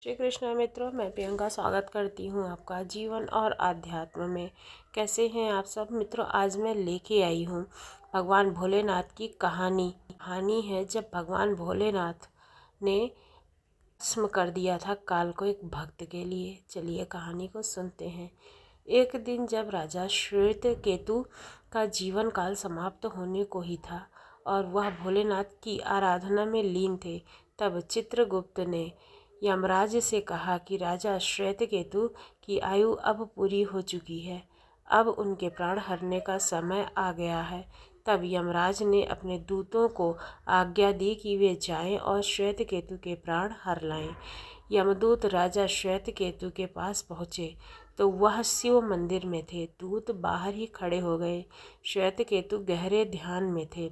श्री कृष्ण मित्रों, मैं प्रियंका स्वागत करती हूँ आपका जीवन और आध्यात्म में। कैसे हैं आप सब मित्रों? आज मैं लेके आई हूँ भगवान भोलेनाथ की कहानी है जब भगवान भोलेनाथ ने भस्म कर दिया था काल को एक भक्त के लिए। चलिए कहानी को सुनते हैं। एक दिन जब राजा श्वेतकेतु का जीवन काल समाप्त होने को ही था और वह भोलेनाथ की आराधना में लीन थे, तब चित्रगुप्त ने यमराज से कहा कि राजा श्वेतकेतु की आयु अब पूरी हो चुकी है, अब उनके प्राण हरने का समय आ गया है। तब यमराज ने अपने दूतों को आज्ञा दी कि वे जाएं और श्वेतकेतु के प्राण हर लाएं। यमदूत राजा श्वेतकेतु के पास पहुँचे तो वह शिव मंदिर में थे। दूत बाहर ही खड़े हो गए। श्वेतकेतु गहरे ध्यान में थे।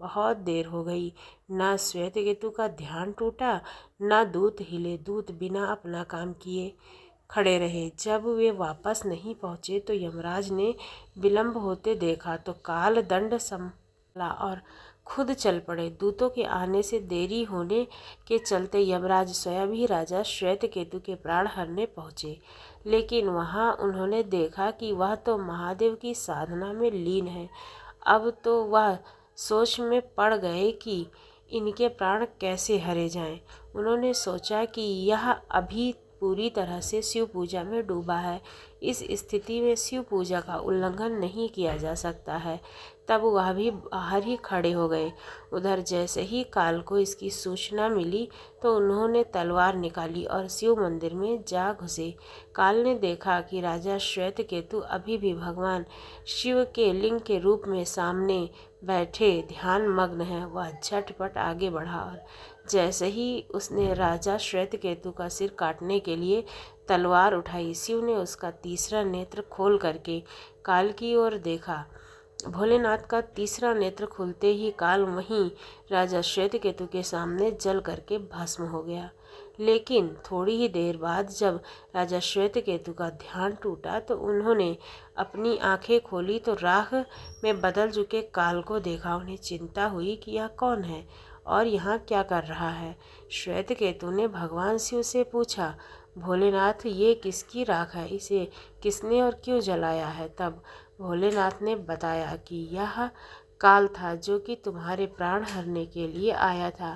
बहुत देर हो गई, ना श्वेतकेतु का ध्यान टूटा, ना दूत हिले। दूत बिना अपना काम किए खड़े रहे। जब वे वापस नहीं पहुँचे तो यमराज ने विलंब होते देखा तो काल दंड संभाला और खुद चल पड़े। दूतों के आने से देरी होने के चलते यमराज स्वयं ही राजा श्वेतकेतु के प्राण हरने पहुँचे, लेकिन वहाँ उन्होंने देखा कि वह तो महादेव की साधना में लीन है। अब तो वह सोच में पड़ गए कि इनके प्राण कैसे हरे जाएं। उन्होंने सोचा कि यह अभी पूरी तरह से शिव पूजा में डूबा है, इस स्थिति में शिव पूजा का उल्लंघन नहीं किया जा सकता है। तब वह भी बाहर ही खड़े हो गए। उधर जैसे ही काल को इसकी सूचना मिली तो उन्होंने तलवार निकाली और शिव मंदिर में जा घुसे। काल ने देखा कि राजा श्वेतकेतु अभी भी भगवान शिव के लिंग के रूप में सामने बैठे ध्यान मग्न है। वह झटपट आगे बढ़ा और जैसे ही उसने राजा श्वेतकेतु का सिर काटने के लिए तलवार उठाई, शिव ने उसका तीसरा नेत्र खोल करके काल की ओर देखा। भोलेनाथ का तीसरा नेत्र खुलते ही काल वहीं राजा श्वेतकेतु के सामने जल करके भस्म हो गया। लेकिन थोड़ी ही देर बाद जब राजा श्वेतकेतु का ध्यान टूटा तो उन्होंने अपनी आंखें खोली तो राख में बदल चुके काल को देखा। उन्हें चिंता हुई कि यह कौन है और यहाँ क्या कर रहा है। श्वेतकेतु ने भगवान शिव से पूछा, भोलेनाथ, ये किसकी राख है? इसे किसने और क्यों जलाया है? तब भोलेनाथ ने बताया कि यह काल था जो कि तुम्हारे प्राण हरने के लिए आया था।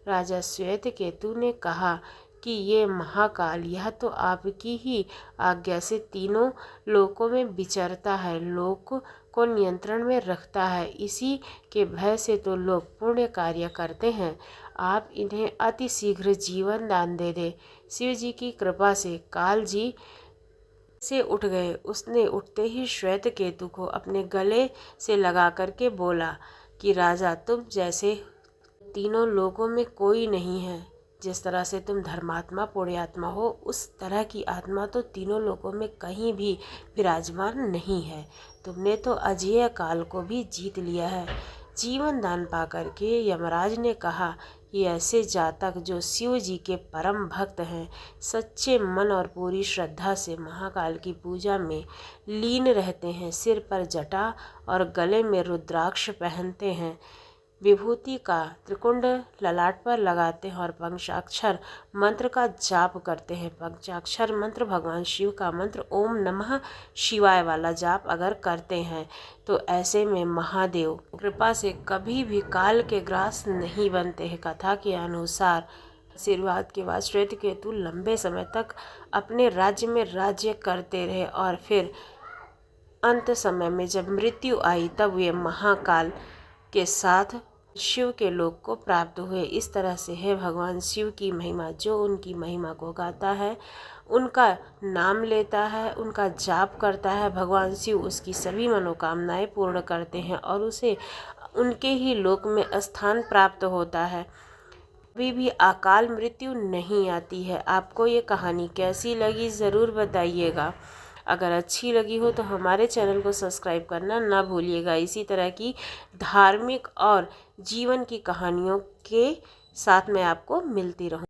राजा श्वेतकेतु ने कहा कि ये महाकाल, यह तो आपकी ही आज्ञा से तीनों लोकों में विचरता है, लोक को नियंत्रण में रखता है। इसी के भय से तो लोग पुण्य कार्य करते हैं। आप इन्हें अति शीघ्र जीवन दान दे दे। शिव जी की कृपा से काल जी से उठ गए। उसने उठते ही श्वेतकेतु को अपने गले से लगा करके बोला कि राजा, तुम जैसे तीनों लोगों में कोई नहीं है। जिस तरह से तुम धर्मात्मा पुण्यात्मा हो, उस तरह की आत्मा तो तीनों लोगों में कहीं भी विराजमान नहीं है। तुमने तो अजेय काल को भी जीत लिया है। जीवन दान पा करके यमराज ने कहा कि ऐसे जातक जो शिव जी के परम भक्त हैं, सच्चे मन और पूरी श्रद्धा से महाकाल की पूजा में लीन रहते हैं, सिर पर जटा और गले में रुद्राक्ष पहनते हैं, विभूति का त्रिकुंड ललाट पर लगाते हैं और पंचाक्षर मंत्र का जाप करते हैं। पंचाक्षर मंत्र भगवान शिव का मंत्र ओम नमः शिवाय वाला जाप अगर करते हैं तो ऐसे में महादेव कृपा से कभी भी काल के ग्रास नहीं बनते हैं। कथा के अनुसार आशीर्वाद के बाद श्वेतकेतु लंबे समय तक अपने राज्य में राज्य करते रहे और फिर अंत समय में जब मृत्यु आई तब वे महाकाल के साथ शिव के लोक को प्राप्त हुए। इस तरह से है भगवान शिव की महिमा। जो उनकी महिमा को गाता है, उनका नाम लेता है, उनका जाप करता है, भगवान शिव उसकी सभी मनोकामनाएं पूर्ण करते हैं और उसे उनके ही लोक में स्थान प्राप्त होता है। कभी भी अकाल मृत्यु नहीं आती है। आपको ये कहानी कैसी लगी ज़रूर बताइएगा। अगर अच्छी लगी हो तो हमारे चैनल को सब्सक्राइब करना ना भूलिएगा। इसी तरह की धार्मिक और जीवन की कहानियों के साथ मैं आपको मिलती रहूँ।